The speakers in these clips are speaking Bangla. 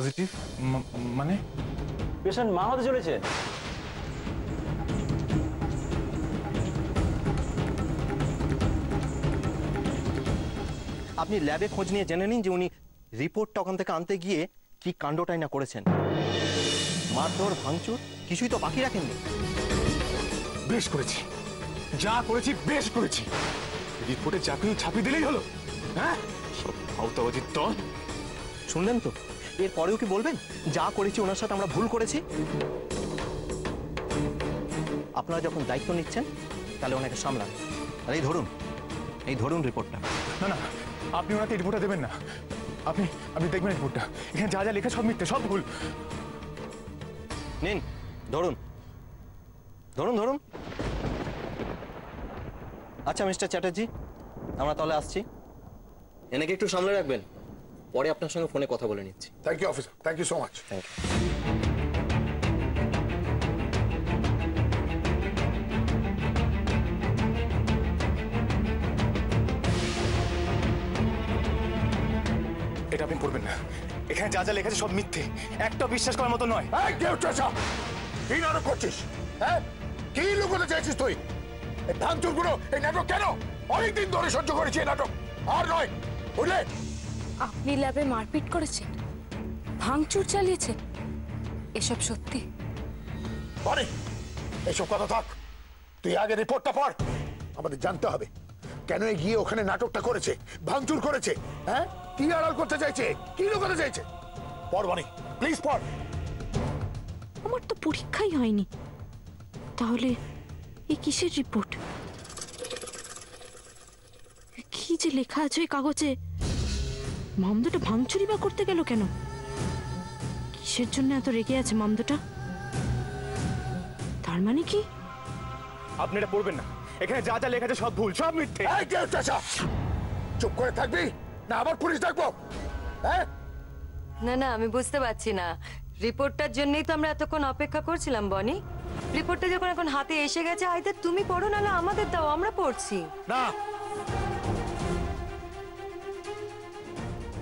পজিটিভ মানে? পেশেন্ট মা হতে চলেছে। আপনি ল্যাবে খোঁজ নিয়ে জেনে নিন যে উনি রিপোর্টটা ওখান থেকে আনতে গিয়ে কি কাণ্ডটাই না করেছেন। মারধর ভাঙচুর কিছুই তো বাকি রাখেননি। বেশ করেছি, যা করেছি বেশ করেছি। রিপোর্টে চাকরি ছাপিয়ে দিলেই হলো। হ্যাঁ, আওতাবাজির দল। শুনলেন তো, এর পরেও কি বলবেন যা করেছি ওনার সাথে আমরা ভুল করেছি? আপনারা যখন দায়িত্ব নিচ্ছেন তাহলে ওনাকে সামলান। আর এই ধরুন রিপোর্টটা। না না, আপনি ওনাকে রিপোর্টটা দেবেন না। আপনি আপনি দেখবেন রিপোর্টটা, এখানে যা যা লেখা সব মিথ্যে, সব ভুল। নিন, ধরুন। আচ্ছা মিস্টার চ্যাটার্জি, আমরা তাহলে আসছি। এনেকে একটু সামলে রাখবেন, পরে আপনার সঙ্গে ফোনে কথা বলে নিচ্ছি। Thank you officer, thank you so much. Thank you. এটা আপনি পড়বেন না, এখানে যা যা লেখা আছে সব মিথ্যে, একটা বিশ্বাস করার মতো নয়। কেউ চাচা, কি নাটক করছিস? হ্যাঁ, কি লুকোতে চাইছিস তুই? এই ভাঙচুর গুলো, এই নাটক কেন? অনেকদিন ধরে সহ্য করেছি এই নাটক, আর নয়, বুঝলে? আপনি ল্যাবে মারপিট করেছেন, ভাঙচুর চালিয়েছেন, এসব সত্যি? বনি, এসব কথা থাক, তুই আগে রিপোর্টটা পড়। আমাদের জানতে হবে কেন গিয়ে ওখানে নাটকটা করেছে, ভাঙচুর করেছে। হ্যাঁ, কি আড়াল করতে চাইছে, কি লুকোতে চাইছে? পড় বনি, প্লিজ পড়। আমার তো পরীক্ষাই হয়নি, তাহলে এই কিসের রিপোর্ট? কি যে লেখা আছে কাগজে? মামদোটা ভাঙচুরি বা করতে গেল কেন? কিসের জন্য এত রেগে আছে মামদোটা? তার মানে কি? আপনি এটা পড়বেন না, এখানে যা যা লেখা আছে সব ভুল, সব মিথ্যে। কেউ চাচা, চুপ করে থাকবি না আবার পুলিশ ডাকবো? হ্যাঁ, না না, আমি বুঝতে পারছি না। রিপোর্টটার জন্যই তো আমরা এতক্ষণ অপেক্ষা করছিলাম বনি। রিপোর্টটা যখন এখন হাতে এসে গেছে, আইদার তুমি পড়ো না আমাদের দাও, আমরা পড়ছি। না,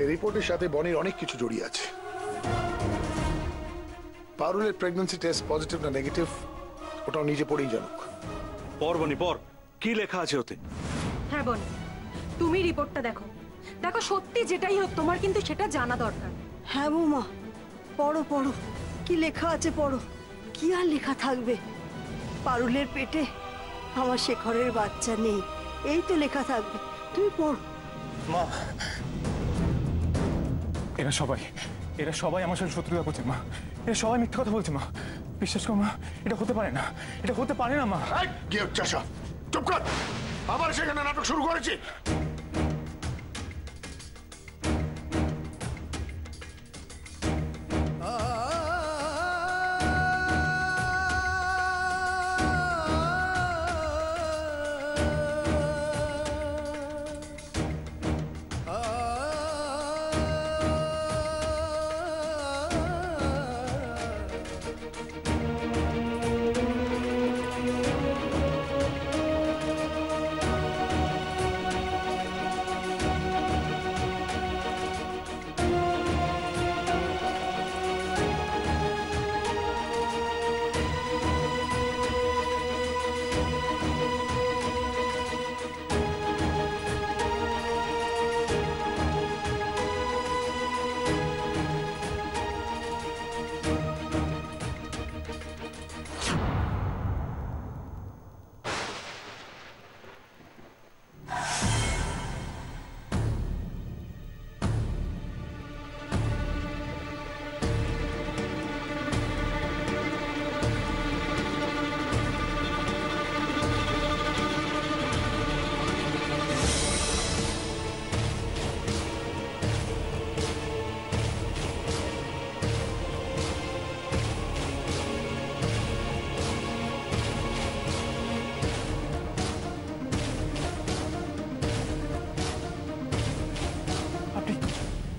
এই রিপোর্টের সাথে বনির অনেক কিছু জড়িয়ে আছে। পারুলের প্রেগন্যান্সি টেস্ট পজিটিভ না নেগেটিভ ওটাও নিজে পড়েই জানুক। পর বনি পর, কি লেখা আছে ওতে? হ্যাঁ বনি, তুমি রিপোর্টটা দেখো, দেখো সত্যি যেটাই হোক তোমার কিন্তু সেটা জানা দরকার। হ্যাঁ বৌমা, পড়ো পড়ো, কি লেখা আছে পড়ো। কি আর লেখা থাকবে? পারুলের পেটে আমার শেখরের বাচ্চা নেই, এই তো লেখা থাকবে। তুমি পড়ো। মা, এরা সবাই আমার সাথে শত্রুতা করছে মা। এরা সবাই মিথ্যে কথা বলছে মা, বিশ্বাস কর মা, এটা হতে পারে না, এটা হতে পারে না মা। কেউ চাচা, চুপ কর, আবার সেখানে নাটক শুরু করেছি।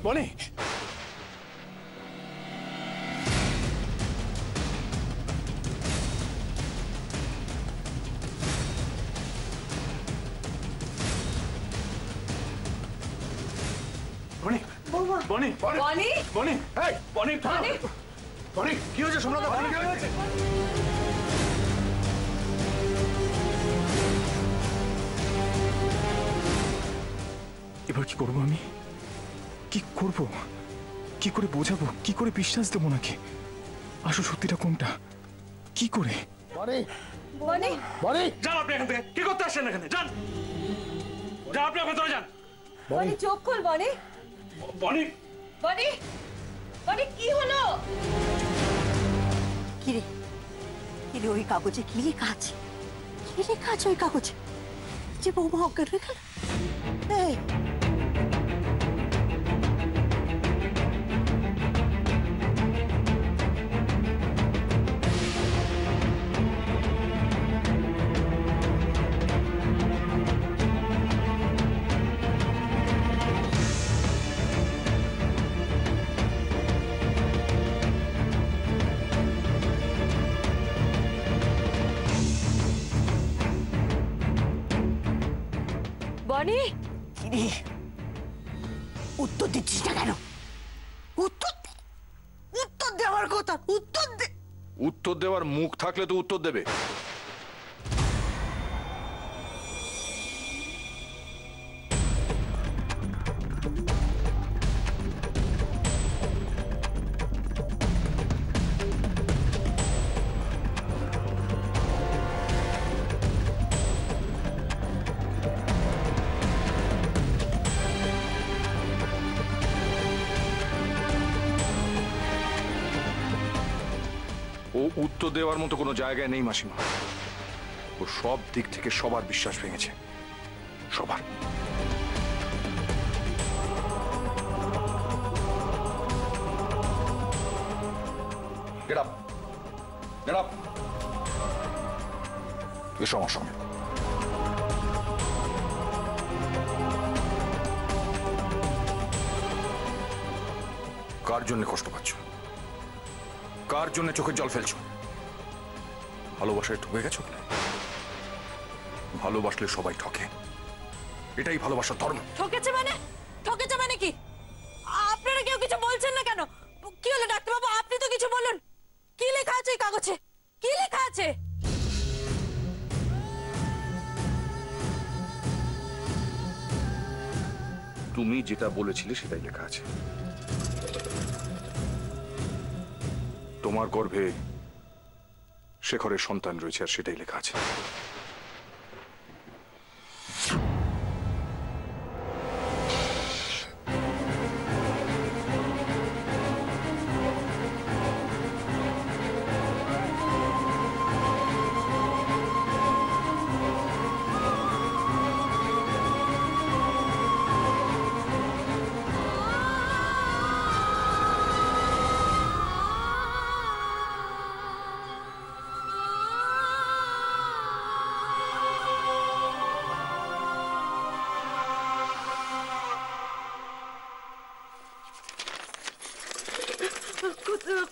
বনি, বনি, বৌমা, বনি বনি বনি এই বনি বনি বনি কি হয়েছে সোমনাথ দা? বনি, কি হয়েছে? এবার কি করবো আমি? কি করব? কি করে বোঝাবো? কি করে বিশ্বাস দেবো নাকি? আসল সত্যিটা কোনটা? কি করে? বনি বনি বনি যান আপনি এখান থেকে, কি করতে আসছেন এখানে? যান যান, আপনি ভেতরে যান। বনি চোখ খোল বনি বনি বনি বনি কি হলো? কিরে কিরে ওই কাগজে কি লেখা আছে? কি লেখা আছে ওই কাগজে যে বৌমা অজ্ঞান হয়ে গেল? এই বনি কিরে উত্তর দিচ্ছিস না কেন? উত্তর দে, উত্তর দেওয়ার কথা, উত্তর দে। উত্তর দেওয়ার মুখ থাকলে তো উত্তর দেবে। ও উত্তর দেওয়ার মতো কোনো জায়গায় নেই মাসিমা। ও সব দিক থেকে সবার বিশ্বাস ভেঙেছে, সবার। Get up. Get up. এসো আমার সঙ্গে। কার জন্য কষ্ট পাচ্ছ? কার জন্য চোখের জল ফেলছো? ভালোবাসায় ঠকে গেছো? ভালোবাসলে সবাই ঠকে, এটাই ভালোবাসার ধর্ম। ঠকেছে মানে কি? আপনারা কেউ কিছু বলছেন না কেন? কি হলো ডাক্তারবাবু, আপনি তো কিছু বলুন। কি লেখা আছে এই কাগজে? কি লেখা আছে? তুমি যেটা বলেছিলে সেটাই লেখা আছে। তোমার গর্ভে শেখরের সন্তান রয়েছে, আর সেটাই লেখা আছে।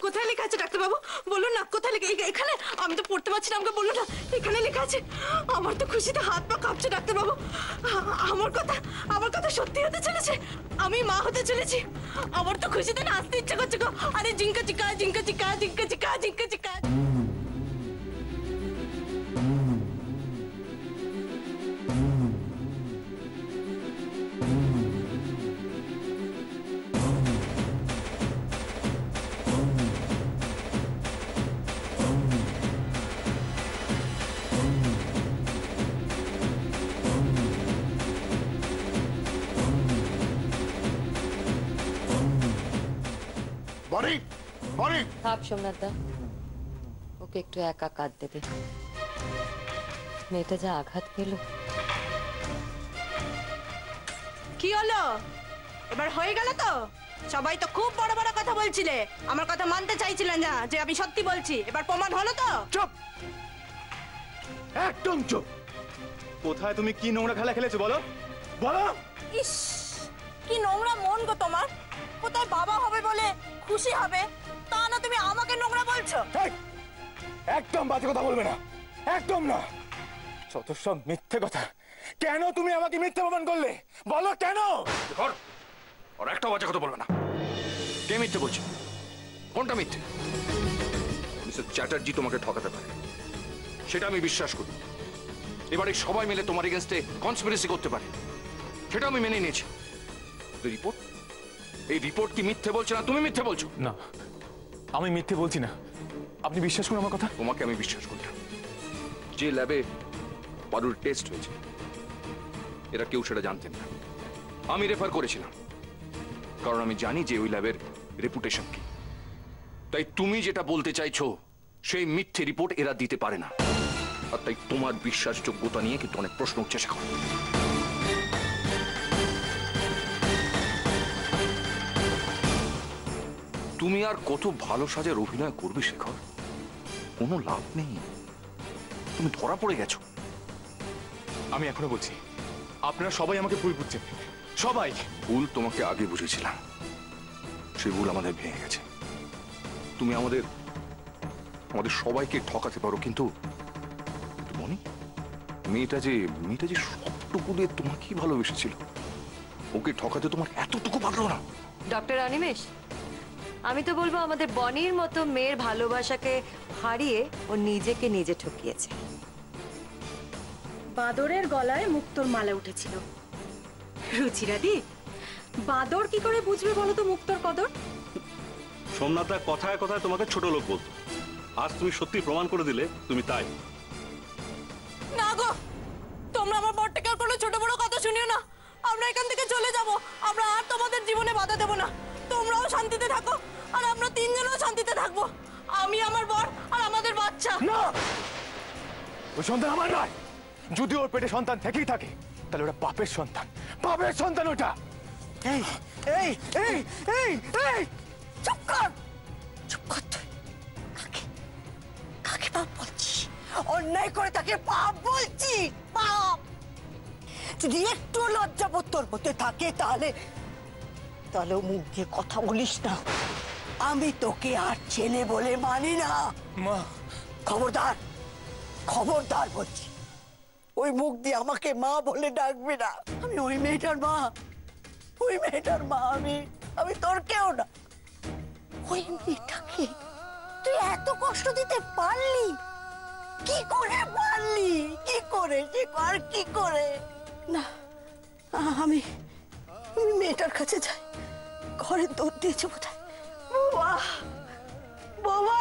কোথায় লেখা আছে ডাক্তারবাবু? বলুন না কোথায় লেখা? এখানে? আমি তো পড়তে পারছি না, আমাকে বলুন না এখানে লেখা আছে। আমার তো খুশিতে হাত পা কাঁপছে ডাক্তারবাবু। আমার কথা সত্যি হতে চলেছে, আমি মা হতে চলেছি। আমার তো খুশিতে নাচতে ইচ্ছে করছে গো। আরে জিঙ্কা চিকা জিঙ্কা চিকা জিঙ্কা চিকা জিঙ্কা চিকা। বনি বনি থাক সোমনাথ দা, ওকে একটু একা কাঁদতে দে। মেয়েটা যা আঘাত পেল। কি হলো? এবার হয়ে গেল তো? সবাই তো খুব বড় বড় কথা বলছিলে, আমার কথা মানতে চাইছিলেন না যে আমি সত্যি বলছি। এবার প্রমাণ হলো তো? চুপ, একদম চুপ। কোথায় তুমি কি নোংরা খেলা খেলেছো বলো? বলো। ইস, কি নোংরা মন গো তোমার। কোথায় বাবা হবে বলে খুশি হবে, তা না তুমি আমাকে নোংরা বলছো। এই, একদম বাজে কথা বলবে না, একদম না। যত সব মিথ্যে কথা। কেন তুমি আমাকে মিথ্যে প্রমাণ করলে? বলো কেন? আর একটা বাজে কথা বলবে না। কে মিথ্যে বলছে? কোনটা মিথ্যে? মিস্টার চ্যাটার্জি তোমাকে ঠকাতে পারে, সেটা আমি বিশ্বাস করি। এবারে সবাই মিলে তোমার এগেনস্টে কনস্পিরেসি করতে পারে, সেটা আমি মেনে নিয়েছি। রিপোর্ট, এই রিপোর্ট কি মিথ্যে বলছে না তুমি মিথ্যে বলছো? না, আমি মিথ্যে বলছি না, আপনি বিশ্বাস করুন আমার কথা। তোমাকে আমি বিশ্বাস করি না। যে ল্যাবে পারুর টেস্ট হয়েছে এরা কেউ সেটা জানতেন না, আমি রেফার করেছিলাম, কারণ আমি জানি যে ওই ল্যাবের রেপুটেশন কি। তাই তুমি যেটা বলতে চাইছো সেই মিথ্যে রিপোর্ট এরা দিতে পারে না, আর তাই তোমার বিশ্বাসযোগ্যতা নিয়ে কিন্তু অনেক প্রশ্ন উঠছে শেখর। তুমি আর কত ভালো সাজার অভিনয় করবে শেখর? কোনো লাভ নেই, তুমি ধরা পড়ে গেছো। আমি এখনো বলছি, আপনারা সবাই আমাকে ভুল বুঝছেন, সবাই। ভুল তোমাকে আগে বুঝেছিলাম, সেই ভুল আমাদের ভেঙে গেছে। তুমি আমাদের সবাইকে ঠকাতে পারো, কিন্তু মনি, মেয়েটা যে সবটুকু দিয়ে তোমাকেই ভালোবেসেছিল, ওকে ঠকাতে তোমার এতটুকু পারলো না? ডক্টর অনিমেষ, আমি তো বলবো আমাদের বনির মতো মেয়ের ভালোবাসাকে হারিয়ে ও নিজেকে নিজে ঠকিয়েছে। বাদরের গলায় মুক্তোর মালা উঠেছিল। রুচিরাদি, বাদর কি করে বুঝবে বলো তো মুক্তোর কদর? সোমনাথা কথায় কথায় তোমাকে ছোট লোক বলতো, আজ তুমি সত্যি প্রমাণ করে দিলে তুমি তাই। না গো, তোমরা আমার বরটাকে আর কোনো ছোট বড় কথা শুনিও না। আমরা এখান থেকে চলে যাব, আমরা আর তোমাদের জীবনে বাধা দেব না। তোমরাও শান্তিতে থাকো আর আমরা তিনজনও শান্তিতে থাকবো, আমি, আমার বর আর আমাদের বাচ্চা। না, ওই সন্তান আমার নয়। যদি ওর পেটে সন্তান থেকেই থাকে তাহলে ওটা পাপের সন্তান, পাপের সন্তান ওটা। এই এই এই এই এই চুপ কর, চুপ কর তুই। কাকে কাকে পাপ বলছিস? অন্যায় করে তাকে পাপ বলছি? পাপ? যদি একটু লজ্জাবোধ তোর মধ্যে থাকে তাহলে মুখ দিয়ে কথা বলিস না। আমি তোকে আর ছেলে বলে মানি না। মা, খবরদার, খবরদার বলছি, ওই মুখ দিয়ে আমাকে মা বলে ডাকবে না। আমি ওই মেয়েটার মা, ওই মেয়েটার মা। আমি তোর কেউ না। ওই মেয়েটাকে তুই এত কষ্ট দিতে পারলি? কি করে পারলি? কি করে? আর কি করে? না, আমি মেয়েটার কাছে যাই। ঘরে দৌড় দিয়েছে বোধহয়। বাবা, বাবা,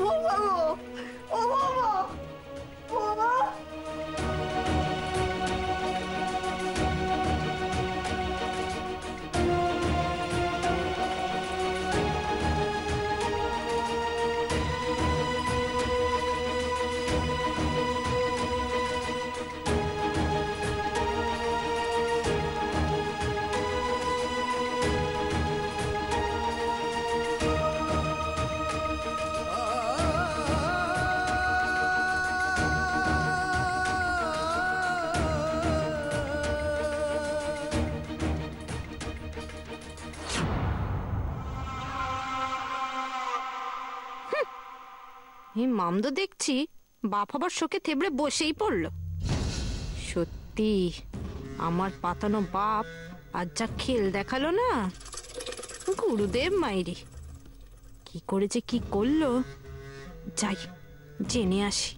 বাবা গো, ও বাবা, বাবা। এই মামদো দেখছি বাপ হবার শোকে থেবড়ে বসেই পড়ল। সত্যি আমার পাতানো বাপ আজ যা খেল দেখালো না, গুরুদেব মাইরি কি করেছে কি করলো, যাই জেনে আসি।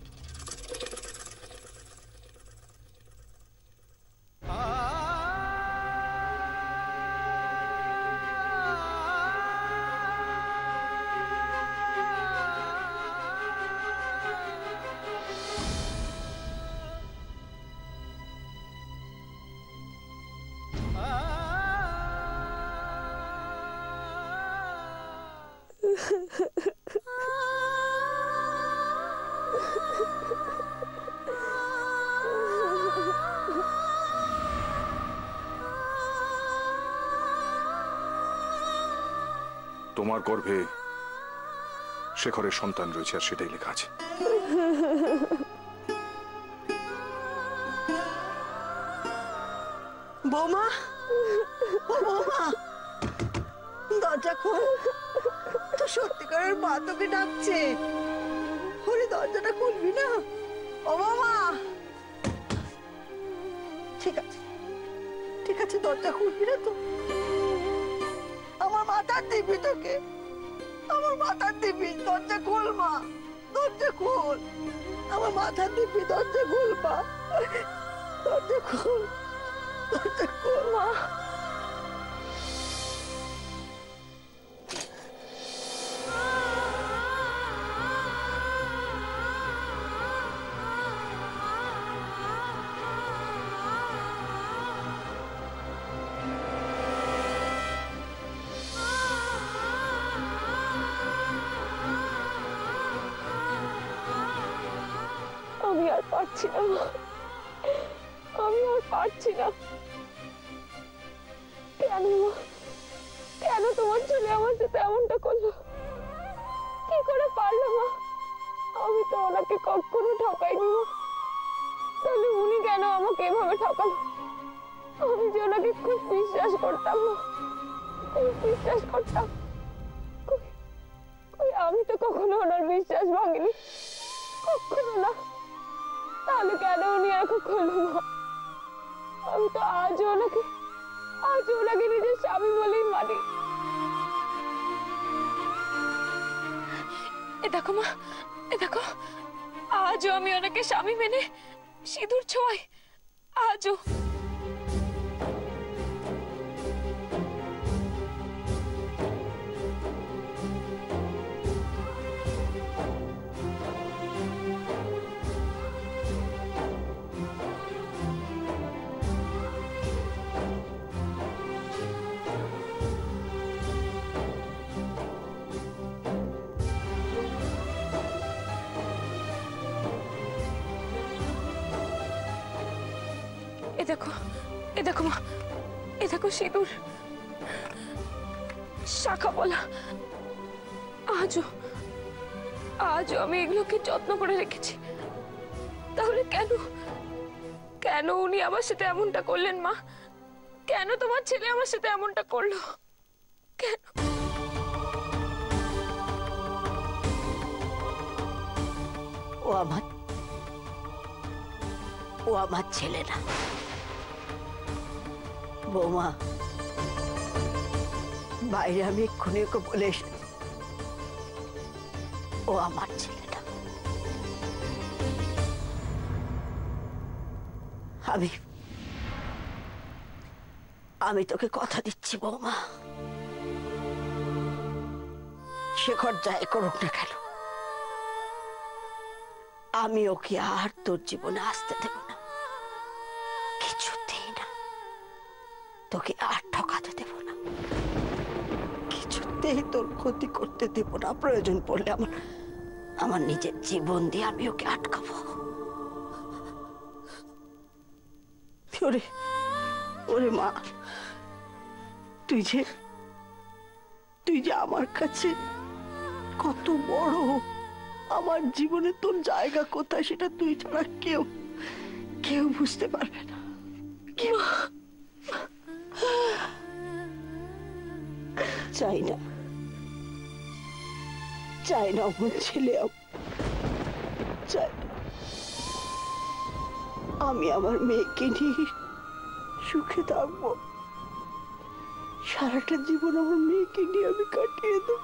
তোমার গর্ভে শেখরের সন্তান রয়েছে, আর সেটাই লেখা আছে। বৌমা, ও বৌমা, দরজা খোল। তো সত্যিকারের মা তোকে ডাকছে। ওরে দরজাটা খুলবি না? ও বৌমা, ঠিক আছে, ঠিক আছে, দরজা খুলবি না তো? আমার মাথার দিবি তোকে, আমার মাথার দিবি। দরজা খোল মা, দরজা খোল, আমার মাথার দিবি। দরজা খোল মা, দরজা খোল, দরজা খোল মা। আমি আর পারছি না মা, আমি আর পারছি না। কেন মা, কেন তোমার ছেলে আমার সাথে এমনটা করলো? কি করে পারলো মা? আমি তো ওনাকে কখনো ঠকাইনি মা, তাহলে উনি কেন আমাকে এভাবে ঠকালো? আমি যে ওনাকে খুব বিশ্বাস করতাম মা, খুব বিশ্বাস করতাম। আমি তো কখনো ওনার বিশ্বাস ভাঙিনি, কখনো না। তাহলে কেন উনি এরকম করলো মা? আমি তো আজও ওনাকে নিজের স্বামী বলেই মানি। এ দেখো মা, এ দেখো, আজও আমি ওনাকে স্বামী মেনে সিঁদুর ছোঁয়াই, আজও। এ দেখো, এ দেখো মা, এ দেখো সিঁদুর, শাখা পলা। আজও আমি এগুলোকে যত্ন করে রেখেছি। তাহলে কেন, কেন উনি আমার সাথে এমনটা করলেন মা? কেন তোমার ছেলে আমার সাথে এমনটা করলো? কেন? ও আমার ছেলে না বৌমা। বাইরে আমি এক্ষুনি ওকে বলে এসেছি, ও আমার ছেলে না। আমি তোকে কথা দিচ্ছি বৌমা, শেখর যাই করুক না কেন, আমি ওকে আর তোর জীবনে আসতে দেব না, কিছুতেই না। তোকে আর ঠকাতে দেব না, কিছুতেই তোর ক্ষতি করতে দেব না। প্রয়োজন পড়লে আমার নিজের জীবন দিয়ে আমি ওকে আটকাবো। ওরে ওরে মা, তুই যে আমার কাছে কত বড়, আমার জীবনে তোর জায়গা কোথায় সেটা তুই ছাড়া কেউ বুঝতে পারবে না। চাই না আমার ছেলে, চাই না। আমি আমার মেয়েকে নিয়ে সুখে থাকবো, সারাটা জীবন আমার মেয়েকে নিয়ে আমি কাটিয়ে দেবো।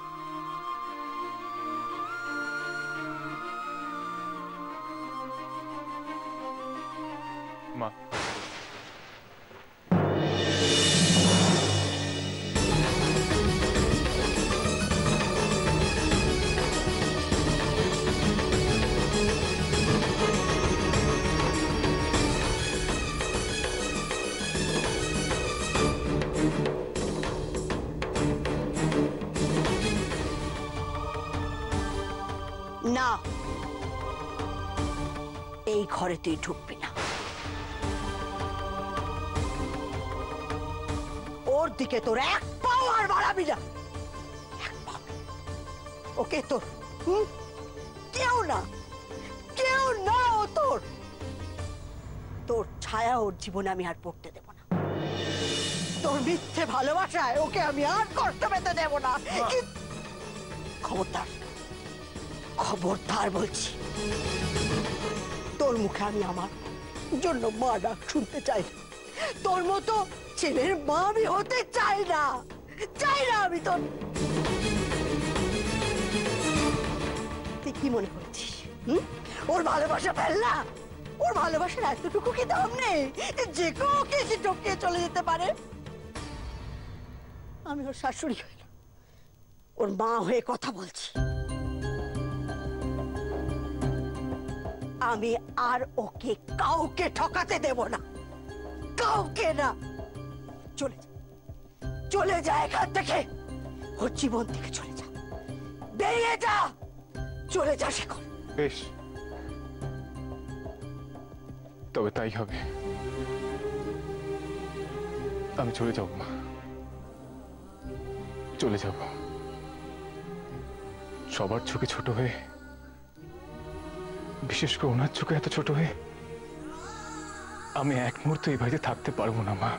মা, না, এই ঘরে তুই ঢুকবি না। ওর দিকে তোর এক পাও আর বাড়াবি না, এক পাও। ওকে তোর কেউ না ও তোর ছায়া ওর জীবনে আমি আর পড়তে দেব না। তোর মিথ্যে ভালোবাসায় ওকে আমি আর কষ্ট পেতে দেব না। খবরদার বলছি, তোর মুখে আমি আমার জন্য মা ডাক শুনতে চাই না। তোর মতো ছেলের মা আমি হতে চাই না। চাই না আমি তোর। তুই কি মনে করছিস ওর ভালোবাসা ফেললা? ওর ভালোবাসার এতটুকু কি দাম নেই যে কেউ ওকে এসে টপকে চলে যেতে পারে? আমি ওর শাশুড়ি হইলাম, ওর মা হয়ে কথা বলছি। আমি আর ওকে কাউকে ঠকাতে দেব না, কাউকে না। চলে যা, চলে যা এখান থেকে, ওর জীবন থেকে চলে যা, বেরিয়ে যা, চলে যা শেখর। বেশ, তবে তাই হবে। আমি চলে যাব মা, চলে যাব। সবার চোখে ছোট হয়ে, বিশেষ করে ওনার চোখে এত ছোট হয়ে আমি এক মুহূর্ত এই বাড়িতে থাকতে পারবো না মা।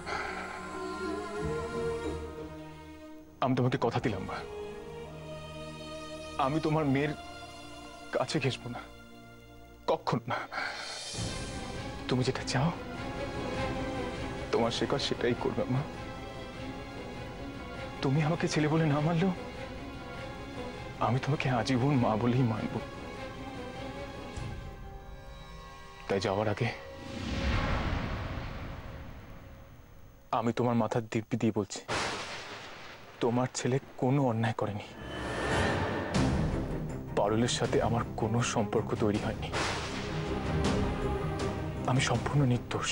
আমি তোমাকে কথা দিলাম মা, আমি তোমার মেয়ের কাছে ঘেসবো না, কখনো না। তুমি যেটা চাও তোমার শেখর সেটাই করবে মা। তুমি আমাকে ছেলে বলে না মানলেও আমি তোমাকে আজীবন মা বলেই মানব। তাই যাওয়ার আগে আমি তোমার মাথার দিব্যি দিয়ে বলছি, তোমার ছেলে কোনো অন্যায় করেনি। পারুলের সাথে আমার কোনো সম্পর্ক তৈরি হয়নি। আমি সম্পূর্ণ নির্দোষ।